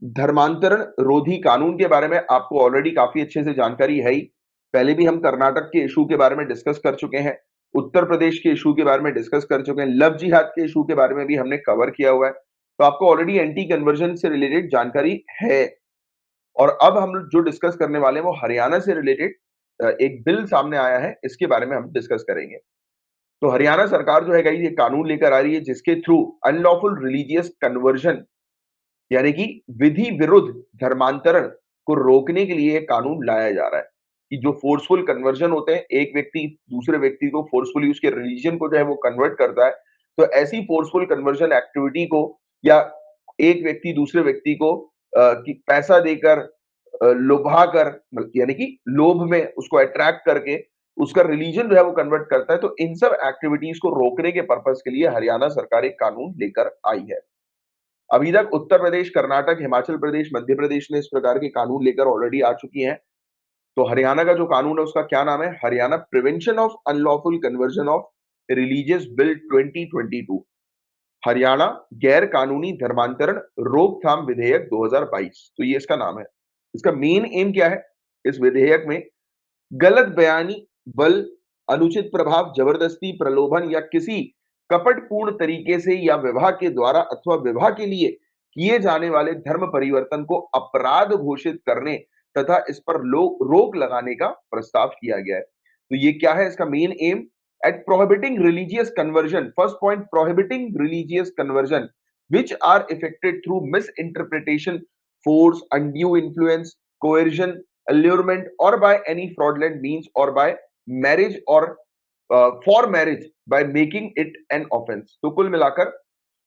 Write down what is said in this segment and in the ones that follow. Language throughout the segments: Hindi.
धर्मांतरण रोधी कानून के बारे में आपको ऑलरेडी काफी अच्छे से जानकारी है ही। पहले भी हम कर्नाटक के इशू के बारे में डिस्कस कर चुके हैं, उत्तर प्रदेश के इशू के बारे में डिस्कस कर चुके हैं, लव जिहाद के इशू के बारे में भी हमने कवर किया हुआ है। तो आपको ऑलरेडी एंटी कन्वर्जन से रिलेटेड जानकारी है। और अब हम जो डिस्कस करने वाले हैं वो हरियाणा से रिलेटेड एक बिल सामने आया है, इसके बारे में हम डिस्कस करेंगे। तो हरियाणा सरकार जो है गाइस ये कानून लेकर आ रही है जिसके थ्रू अनलॉफुल रिलीजियस कन्वर्जन यानी कि विधि विरुद्ध धर्मांतरण को रोकने के लिए एक कानून लाया जा रहा है कि जो फोर्सफुल कन्वर्जन होते हैं, एक व्यक्ति दूसरे व्यक्ति को फोर्सफुली उसके रिलीजन को जो है वो कन्वर्ट करता है, तो ऐसी फोर्सफुल कन्वर्जन एक्टिविटी को या एक व्यक्ति दूसरे व्यक्ति को कि पैसा देकर लुभा कर यानी कि लोभ में उसको अट्रैक्ट करके उसका रिलीजन जो है वो कन्वर्ट करता है, तो इन सब एक्टिविटीज को रोकने के पर्पस के लिए हरियाणा सरकार एक कानून लेकर आई है। अभी तक उत्तर प्रदेश, कर्नाटक, हिमाचल प्रदेश, मध्य प्रदेश ने इस प्रकार के कानून लेकर ऑलरेडी आ चुकी हैं। तो हरियाणा का जो कानून है उसका क्या नाम है? Haryana prevention of unlawful conversion of religious bill 2022। Haryana गैर कानूनी धर्मांतरण रोकथाम विधेयक 2022। तो ये इसका नाम है। इसका मेन एम क्या है? इस विधेयक में गलत बयानी, बल, अनुचित प्रभाव, जबरदस्ती, प्रलोभन या किसी कपटपूर्ण तरीके से या विवाह के द्वारा अथवा विवाह के लिए किए जाने वाले धर्म परिवर्तन को अपराध घोषित करने तथा इस पर रोक लगाने का प्रस्ताव किया गया है। तो ये क्या है इसका main aim? At prohibiting religious conversion, first point, prohibiting religious conversion which are effected through misinterpretation, force, undue influence, coercion, allurement or by any fraudulent means or by marriage or for marriage by making it an offense। तो कुल मिलाकर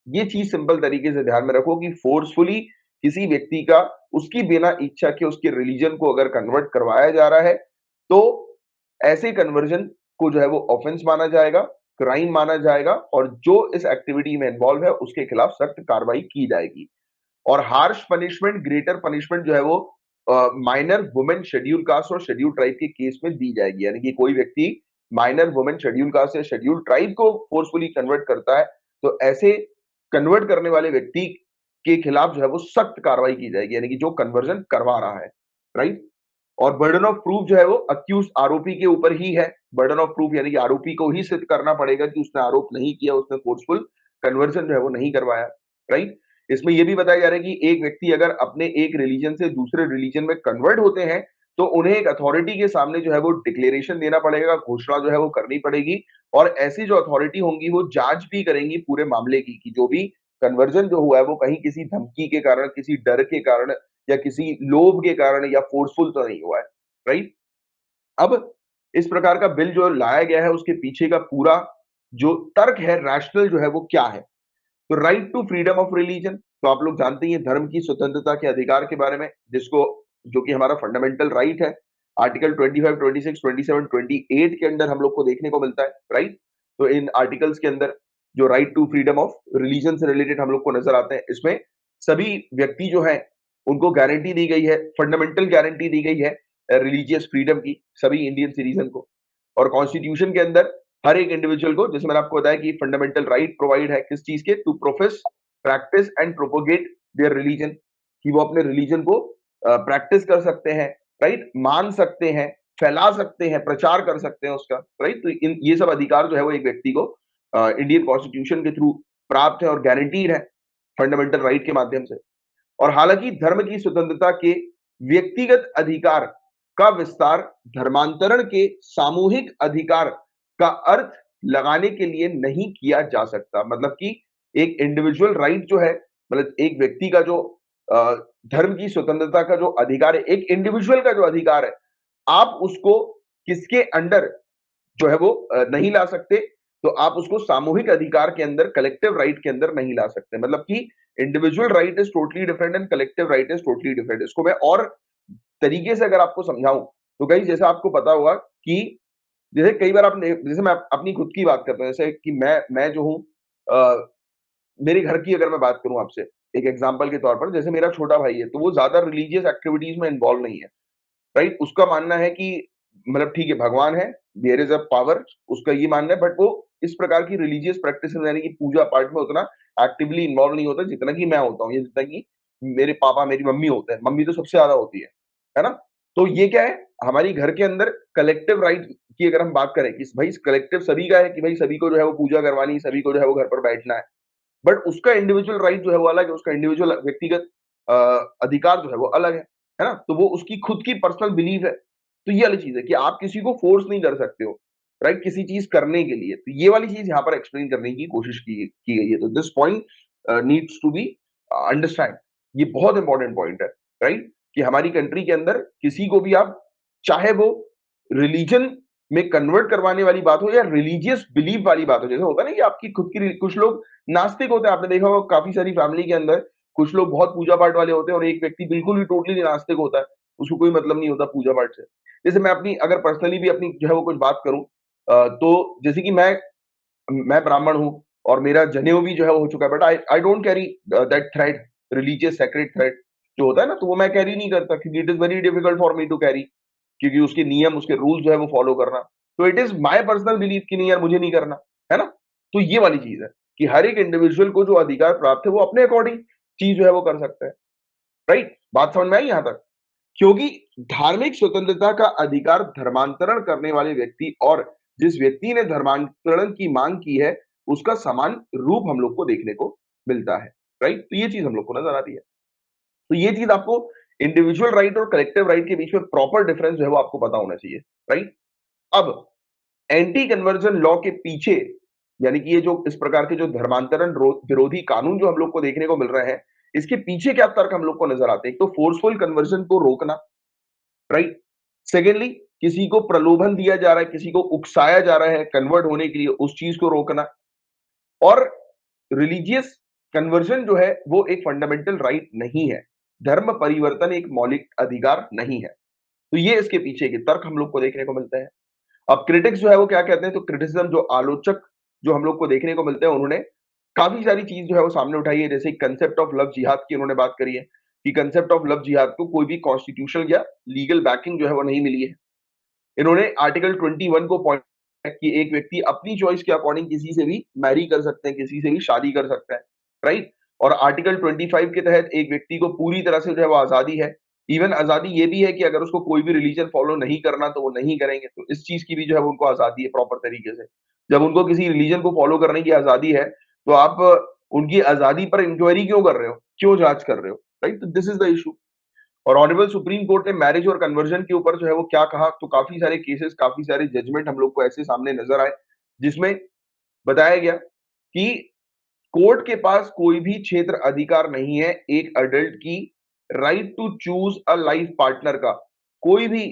ये चीज सिंपल तरीके से ध्यान में रखो कि फोर्सफुली किसी व्यक्ति का उसकी बिना इच्छा के उसके रिलीजन को अगर कन्वर्ट करवाया जा रहा है तो ऐसे कन्वर्जन को जो है वो ऑफेंस माना जाएगा, क्राइम माना जाएगा और जो इस एक्टिविटी में इन्वॉल्व है उसके खिलाफ सख्त कार्रवाई की जाएगी। और हार्श पनिशमेंट, ग्रेटर पनिशमेंट जो है वो माइनर वुमेन, शेड्यूल कास्ट और शेड्यूल ट्राइब के केस में दी जाएगी। यानी कि कोई व्यक्ति माइनर वुमेन, शेड्यूल कास्ट या शेड्यूल ट्राइब को फोर्सफुली कन्वर्ट करता है तो ऐसे कन्वर्ट करने वाले व्यक्ति के खिलाफ जो है वो सख्त कार्रवाई की जाएगी, यानी कि जो कन्वर्जन करवा रहा है, राइट। और बर्डन ऑफ प्रूफ जो है वो अक्यूज आरोपी के ऊपर ही है। बर्डन ऑफ प्रूफ यानी कि आरोपी को ही सिद्ध करना पड़ेगा कि उसने आरोप नहीं किया, उसने फोर्सफुल कन्वर्जन जो है वो नहीं करवाया, राइट। इसमें यह भी बताया जा रहा है कि एक व्यक्ति अगर अपने एक रिलीजन से दूसरे रिलीजन में कन्वर्ट होते हैं तो उन्हें एक अथॉरिटी के सामने जो है वो डिक्लेरेशन देना पड़ेगा, घोषणा जो है वो करनी पड़ेगी और ऐसी जो अथॉरिटी होंगी वो जांच भी करेंगी पूरे मामले की कि जो भी कन्वर्जन जो हुआ है वो कहीं किसी धमकी के कारण, किसी डर के कारण या किसी लोभ के कारण या फोर्सफुल तो नहीं हुआ है, राइट। अब इस प्रकार का बिल जो लाया गया है उसके पीछे का पूरा जो तर्क है, रैशनल जो है वो क्या है? तो right to freedom of religion, तो आप लोग जानते ही हैं धर्म की स्वतंत्रता के अधिकार के बारे में, जिसको जो कि हमारा फंडामेंटल राइट है। आर्टिकल 25, 26, 27, 28 के अंदर हम लोग को देखने को मिलता है, राइट। तो इन आर्टिकल्स के अंदर जो right to freedom of religion से रिलेटेड हम लोग को नजर आते हैं, इसमें सभी व्यक्ति जो है उनको गारंटी दी गई है, फंडामेंटल गारंटी दी गई है रिलीजियस फ्रीडम की सभी इंडियन सिटीजन को। और कॉन्स्टिट्यूशन के अंदर हर एक इंडिविजुअल को, जैसे मैंने आपको बताया कि फंडामेंटल राइट प्रोवाइड है किस चीज के? To profess, practice and propagate their religion, कि वो अपने रिलीजन को प्रैक्टिस कर सकते हैं, राइट, मान सकते हैं, फैला सकते हैं, प्रचार कर सकते हैं उसका, राइट। तो इन ये सब अधिकार जो है वो एक व्यक्ति को इंडियन कॉन्स्टिट्यूशन के थ्रू प्राप्त है और गारंटीड है फंडामेंटल राइट के माध्यम से। और हालांकि धर्म की स्वतंत्रता के व्यक्तिगत अधिकार का विस्तार धर्मांतरण के सामूहिक अधिकार का अर्थ लगाने के लिए नहीं किया जा सकता। मतलब कि एक इंडिविजुअल राइट जो है, मतलब एक व्यक्ति का जो धर्म की स्वतंत्रता का जो अधिकार है, एक इंडिविजुअल का जो अधिकार है, आप उसको किसके अंडर जो है वो नहीं ला सकते, तो आप उसको सामूहिक अधिकार के अंदर, कलेक्टिव राइट के अंदर नहीं ला सकते। मतलब कि individual right is totally different and collective right is totally different. इसको मैं और तरीके से अगर आपको समझाऊं तो कहीं जैसे आपको पता होगा कि जैसे कई बार आपने, जैसे मैं अपनी खुद की बात करता हूं, जैसे कि मैं जो हूं मेरे घर की अगर मैं बात करूं आपसे एक एग्जांपल के तौर पर, जैसे मेरा छोटा भाई है तो वो ज्यादा रिलीजियस एक्टिविटीज में इन्वॉल्व नहीं है, राइट। उसका मानना है कि मतलब ठीक है भगवान है, देयर इज अ पावर, उसका ये मानना है, बट वो इस प्रकार की रिलीजियस प्रैक्टिस में यानी कि पूजा पाठ में उतना एक्टिवली इन्वॉल्व नहीं होता जितना कि मैं होता हूँ या जितना कि मेरे पापा, मेरी मम्मी होते हैं, मम्मी तो सबसे ज़्यादा होती है ना? तो ये क्या है, हमारी घर के अंदर कलेक्टिव राइट की अगर हम बात करें कि भाई कलेक्टिव सभी का है कि भाई सभी को जो है वो पूजा करवानी है, सभी को जो है वो घर पर बैठना है। बट उसका इंडिविजुअल राइट जो है वो अलग है, उसका इंडिविजुअल व्यक्तिगत अ, अधिकार जो है वो अलग है ना? तो वो उसकी खुद की पर्सनल बिलीफ है। तो ये वाली चीज़ है कि आप किसी को फोर्स नहीं कर सकते हो, राइट? किसी चीज़ करने के लिए। तो ये वाली चीज़ यहाँ पर एक्सप्लेन करने की कोशिश की गई है। तो this point needs to be understand. ये बहुत इंपॉर्टेंट पॉइंट है, राइट? कि हमारी कंट्री के अंदर किसी को भी आप चाहे वो रिलीजन में कन्वर्ट करवाने वाली बात हो या रिलीजियस बिलीफ वाली बात हो, जैसे होता है ना कि आपकी खुद की कुछ लोग नास्तिक होते हैं, आपने देखा होगा काफी सारी फैमिली के अंदर कुछ लोग बहुत पूजा पाठ वाले होते हैं और एक व्यक्ति बिल्कुल ही टोटली नास्तिक होता है, उसको कोई मतलब नहीं होता पूजा पाठ से। जैसे मैं अपनी अगर पर्सनली भी अपनी जो है वो कुछ बात करूं, तो जैसे कि मैं ब्राह्मण हूँ और मेरा जनेऊ भी जो है वो हो चुका है, but I I don't carry that thread, religious sacred thread जो होता है ना, तो वो मैं कैरी नहीं करता क्योंकि it is very difficult for me to carry, क्योंकि उसके नियम, उसके रूल्स जो है वो फॉलो करना। तो it is my personal belief कि नहीं यार मुझे नहीं करना, है ना? तो ये वाली चीज है कि हर एक इंडिविजुअल को जो अधिकार प्राप्त है वो अपने अकॉर्डिंग चीज जो है वो कर सकता है, राइट? बात समझ में आई यहां तक? क्योंकि धार्मिक स्वतंत्रता का अधिकार धर्मांतरण करने वाले व्यक्ति और जिस व्यक्ति ने धर्मांतरण की मांग की है, उसका समान रूप हम लोग को देखने को मिलता है, राइट? तो ये चीज हम लोग को नजर आती है। तो ये चीज आपको इंडिविजुअल राइट और कलेक्टिव राइट के बीच में प्रॉपर डिफरेंस जो है वो आपको पता होना चाहिए, राइट? अब एंटी कन्वर्जन लॉ के पीछे, यानी कि ये जो इस प्रकार के जो धर्मांतरण विरोधी कानून जो हम लोग को देखने को मिल रहे हैं, इसके पीछे क्या तर्क हम लोग को नजर आते हैं? एक तो फोर्सफुल कन्वर्जन को रोकना, राइट? सेकेंडली, किसी को प्रलोभन दिया जा रहा है, किसी को उकसाया जा रहा है कन्वर्ट होने के लिए, उस चीज को रोकना। और रिलीजियस कन्वर्जन जो है वो एक फंडामेंटल राइट नहीं है, धर्म परिवर्तन एक मौलिक अधिकार नहीं है। तो ये इसके पीछे के तर्क हम लोग को देखने को मिलते हैं। अब क्रिटिक्स जो है वो क्या कहते हैं, तो क्रिटिसिज्म जो आलोचक जो हम लोग को देखने को मिलते हैं, उन्होंने काफी सारी चीज जो है वो सामने उठाई है, जैसे कंसेप्ट ऑफ लव जिहाद की उन्होंने बात करी है कि कंसेप्ट ऑफ लव जिहाद को कोई भी कॉन्स्टिट्यूशनल या लीगल बैकिंग जो है वो नहीं मिली है। इन्होंने आर्टिकल 21 को पॉइंट कि एक व्यक्ति अपनी चॉइस के अकॉर्डिंग किसी से भी मैरी कर सकते हैं, किसी से भी शादी कर सकता है, राइट? और आर्टिकल 25 के तहत एक व्यक्ति को पूरी तरह से जो है वो आजादी है। इवन आजादी ये भी है कि अगर उसको कोई भी रिलीजन फॉलो नहीं करना तो वो नहीं करेंगे, तो इस चीज की भी जो है वो उनको आजादी है प्रॉपर तरीके से। जब उनको किसी रिलीजन को फॉलो करने की आजादी है, तो आप उनकी आजादी पर इंक्वायरी क्यों कर रहे हो, क्यों जांच कर रहे हो, राइट? तो दिस इज द इशू। और ऑनरेबल सुप्रीम कोर्ट ने मैरिज और कन्वर्जन के ऊपर जो है वो क्या कहा, तो काफी सारे केसेस, काफी सारे जजमेंट हम लोग को ऐसे सामने नजर आए जिसमें बताया गया कि कोर्ट के पास कोई भी क्षेत्र अधिकार नहीं है एक अडल्ट की right to choose a life partner का, कोई भी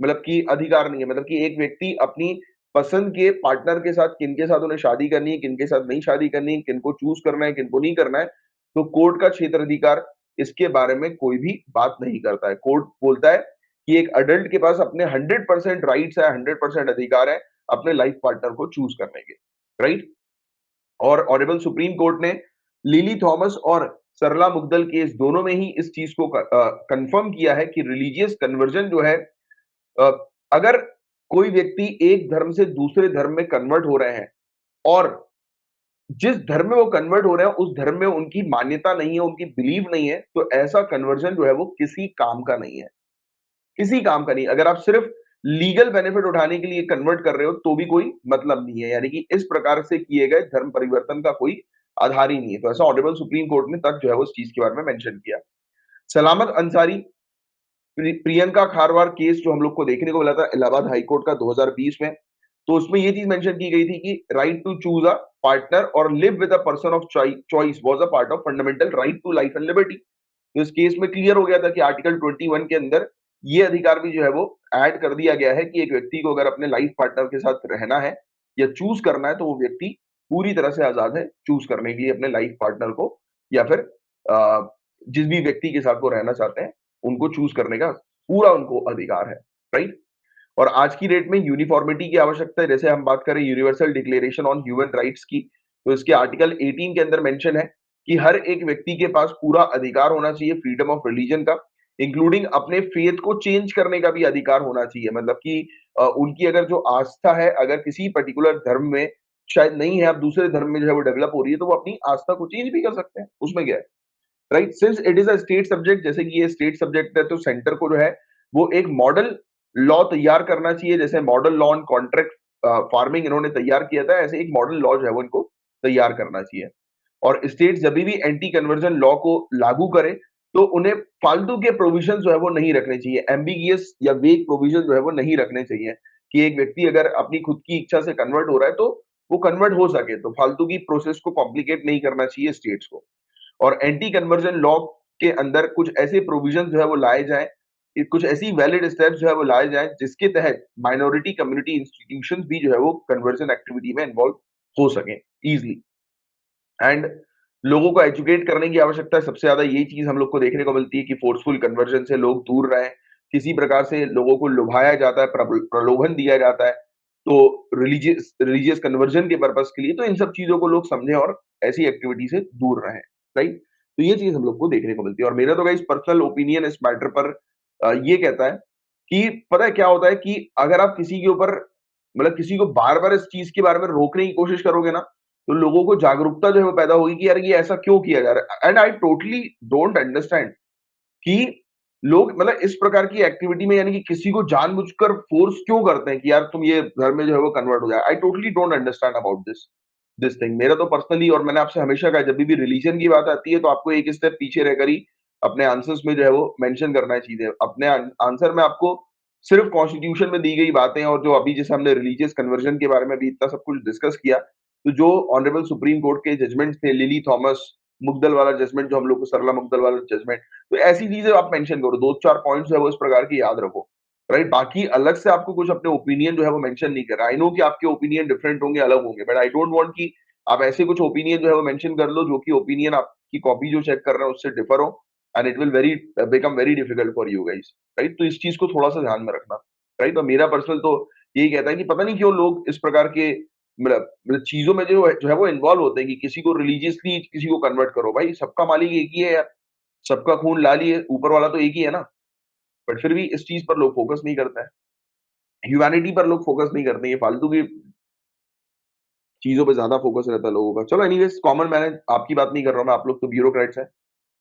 मतलब कि अधिकार नहीं है, मतलब कि एक व्यक्ति अपनी पसंद के पार्टनर के साथ, किनके साथ उन्हें शादी करनी है, किनके साथ नहीं शादी करनी है, किनको चूज करना है, किनको नहीं करना है, तो कोर्ट का क्षेत्र अधिकार इसके बारे में कोई भी बात नहीं करता है। कोर्ट बोलता है कि एक अडल्ट के पास अपने 100% राइट्स है, 100% अधिकार है अपने लाइफ पार्टनर को चूज करने के, राइट? और ऑनरेबल सुप्रीम कोर्ट ने लिली थॉमस और सरला मुग्दल केस दोनों में ही इस चीज को कंफर्म किया है कि रिलीजियस कन्वर्जन जो है, अ, अगर कोई व्यक्ति एक धर्म से दूसरे धर्म में कन्वर्ट हो रहे हैं और जिस धर्म में वो कन्वर्ट हो रहे हैं उस धर्म में उनकी मान्यता नहीं है, उनकी बिलीव नहीं है, तो ऐसा कन्वर्जन जो है वो किसी काम का नहीं है, किसी काम का नहीं। अगर आप सिर्फ लीगल बेनिफिट उठाने के लिए कन्वर्ट कर रहे हो तो भी कोई मतलब नहीं है, यानी कि इस प्रकार से किए गए धर्म परिवर्तन का कोई आधार ही नहीं है। तो ऐसा ऑनरेबल सुप्रीम कोर्ट ने तक जो है वो इस चीज के बारे में मेंशन किया। सलामत अंसारी, प्रियंका खारवार केस जो हम लोग को देखने को मिला था इलाहाबाद हाई कोर्ट का 2020 में, तो उसमें ये चीज मेंशन की गई थी कि right to choose a partner और live with a person of choice was a part of fundamental right to life and liberty. तो इस केस में क्लियर हो गया था कि आर्टिकल 21 के अंदर ये अधिकार भी जो है वो ऐड कर दिया गया है कि एक व्यक्ति को अगर अपने लाइफ पार्टनर के साथ रहना है या चूज करना है, तो वो व्यक्ति पूरी तरह से आजाद है चूज करने के लिए अपने लाइफ पार्टनर को, या फिर जिस भी व्यक्ति के साथ वो रहना चाहते हैं उनको चूज करने का पूरा उनको अधिकार है, राइट? और आज की डेट में यूनिफॉर्मिटी की आवश्यकता है। जैसे हम बात करें universal declaration on human rights की, तो इसके आर्टिकल 18 के अंदर मेंशन है कि हर एक व्यक्ति के पास पूरा अधिकार होना चाहिए फ्रीडम ऑफ रिलीजन का, इंक्लूडिंग अपने फेथ को चेंज करने का भी अधिकार होना चाहिए। मतलब कि उनकी अगर जो आस्था है, अगर किसी पर्टिकुलर धर्म में शायद नहीं है, अब दूसरे धर्म में जो है वो डेवलप हो रही है, तो वो अपनी आस्था को चेंज भी कर सकते हैं, उसमें क्या है? Right, since it is a state subject, जैसे कि ये स्टेट सब्जेक्ट है तो सेंटर को जो है वो एक मॉडल लॉ तैयार करना चाहिए, जैसे model law on contract farming इन्होंने तैयार किया था, ऐसे एक मॉडल लॉ जो है वो इनको तैयार करना चाहिए। और स्टेट जब भी एंटी कन्वर्जन लॉ को लागू करे तो उन्हें फालतू के प्रोविजन जो है वो नहीं रखने चाहिए, एम्बिगियस या वेग प्रोविजन जो है वो नहीं रखने चाहिए कि एक व्यक्ति अगर अपनी खुद की इच्छा से कन्वर्ट हो रहा है तो वो कन्वर्ट हो सके, तो फालतू की प्रोसेस को कॉम्प्लिकेट नहीं करना चाहिए स्टेट्स को। और एंटी कन्वर्जन लॉ के अंदर कुछ ऐसे प्रोविजन जो है वो लाए जाएं, कुछ ऐसी वैलिड स्टेप्स जो है वो लाए जाएं जिसके तहत माइनॉरिटी कम्युनिटी इंस्टीट्यूशंस भी जो है वो कन्वर्जन एक्टिविटी में इन्वॉल्व हो सकें इजीली। एंड लोगों को एजुकेट करने की आवश्यकता है, सबसे ज्यादा यही चीज हम लोग को देखने को मिलती है कि फोर्सफुल कन्वर्जन से लोग दूर रहें, किसी प्रकार से लोगों को लुभाया जाता है, प्रलोभन दिया जाता है तो रिलीजियस रिलीजियस कन्वर्जन के पर्पस के लिए, तो इन सब चीजों को लोग समझें और ऐसी एक्टिविटी से दूर रहें। राइट, तो ये चीज हम लोग को देखने को मिलती है। और मेरा तो गाइस पर्सनल ओपिनियन इस मैटर पर ये कहता है कि पता है क्या होता है कि अगर आप किसी के ऊपर मतलब किसी को बार बार इस चीज के बारे में रोकने की कोशिश करोगे ना, तो लोगों को जागरूकता जो है वो पैदा होगी कि यार ये ऐसा क्यों किया जा रहा है। And I totally don't understand कि लोग मतलब इस प्रकार की एक्टिविटी में यानी कि किसी को जानबूझकर फोर्स क्यों करते हैं कि यार तुम ये धर्म में जो है वो कन्वर्ट हो जाए। I totally don't understand about this this thing. मेरा तो पर्सनली, और मैंने आपसे हमेशा कहा जब भी रिलीजन की बात आती है तो आपको एक स्टेप पीछे रहकर ही अपने आंसर्स में जो है वो मेंशन करना है चीजें। अपने आंसर में आपको सिर्फ कॉन्स्टिट्यूशन में दी गई बातें और जो अभी जैसे हमने रिलीजियस कन्वर्जन के बारे में भी इतना सब कुछ डिस्कस किया, तो जो ऑनरेबल सुप्रीम कोर्ट के जजमेंट थे, लिली थॉमस मुगदल वाला जजमेंट जो हम लोग को, सरला मुगदल वाला जजमेंट, तो ऐसी चीजें आप मेंशन करो, 2-4 पॉइंट्स जो है वो इस प्रकार की याद रखो। राइट, बाकी अलग से आपको कुछ अपने ओपिनियन जो है वो मेंशन नहीं कर रहा। आई नो कि आपके ओपिनियन डिफरेंट होंगे, अलग होंगे, बट आई डोंट वांट कि आप ऐसे कुछ ओपिनियन जो है वो मेंशन कर लो जो कि ओपिनियन आपकी कॉपी जो चेक कर रहे हैं उससे डिफर हो, and it will very become very difficult for you guys. Right, तो इस चीज को थोड़ा सा ध्यान में रखना। राइट, और मेरा पर्सनल तो यही कहता है कि पता नहीं क्यों लोग इस प्रकार के मतलब चीजों में जो है वो इन्वॉल्व होते हैं कि किसी को रिलीजियसली किसी को कन्वर्ट करो। भाई सबका मालिक एक ही है यार, सबका खून लाल ही है, ऊपर वाला तो एक ही है ना। बट फिर भी इस चीज पर लोग फोकस नहीं करते हैं, ह्यूमैनिटी पर लोग फोकस नहीं करते, ये फालतू की चीजों पे ज्यादा फोकस रहता है लोगों का। चलो एनीवेज, कॉमन मैन आपकी बात नहीं कर रहा हूं मैं, आप लोग तो ब्यूरोक्रेट्स हैं,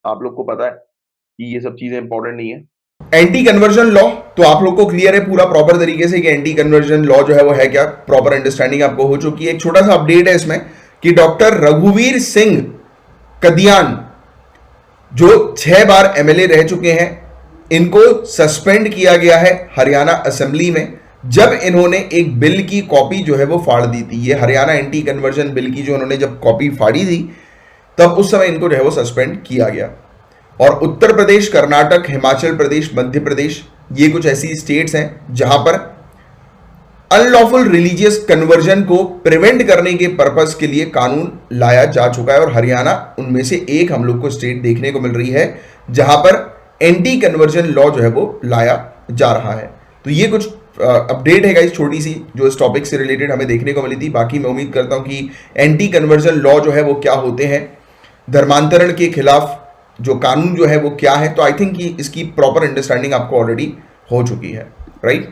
आप लोग को पता है कि ये सब चीजें इंपॉर्टेंट नहीं है। एंटी कन्वर्जन लॉ तो आप लोग को क्लियर है पूरा प्रॉपर तरीके से कि एंटी कन्वर्जन लॉ जो है वो है क्या, प्रॉपर अंडरस्टैंडिंग आपको हो चुकी है। एक छोटा सा अपडेट है इसमें कि डॉक्टर रघुवीर सिंह कदियान जो 6 बार एमएलए रह चुके हैं, इनको सस्पेंड किया गया है हरियाणा असेंबली में, जब इन्होंने एक बिल की कॉपी जो है वो फाड़ दी थी। ये हरियाणा एंटी कन्वर्जन बिल की जो उन्होंने जब कॉपी फाड़ी थी तब उस समय इनको जो है वो सस्पेंड किया गया। और उत्तर प्रदेश, कर्नाटक, हिमाचल प्रदेश, मध्य प्रदेश, ये कुछ ऐसी स्टेट्स हैं जहां पर अनलॉफुल रिलीजियस कन्वर्जन को प्रिवेंट करने के पर्पस के लिए कानून लाया जा चुका है, और हरियाणा उनमें से एक हम लोग को स्टेट देखने को मिल रही है जहां पर एंटी कन्वर्जन लॉ जो है वो लाया जा रहा है। तो ये कुछ अपडेट है गाइस छोटी सी जो इस टॉपिक से रिलेटेड हमें देखने को मिली थी। बाकी मैं उम्मीद करता हूं कि एंटी कन्वर्जन लॉ जो है वो क्या होते हैं, धर्मांतरण के खिलाफ जो कानून जो है वो क्या है, तो आई थिंक कि इसकी प्रॉपर अंडरस्टैंडिंग आपको ऑलरेडी हो चुकी है। राइट,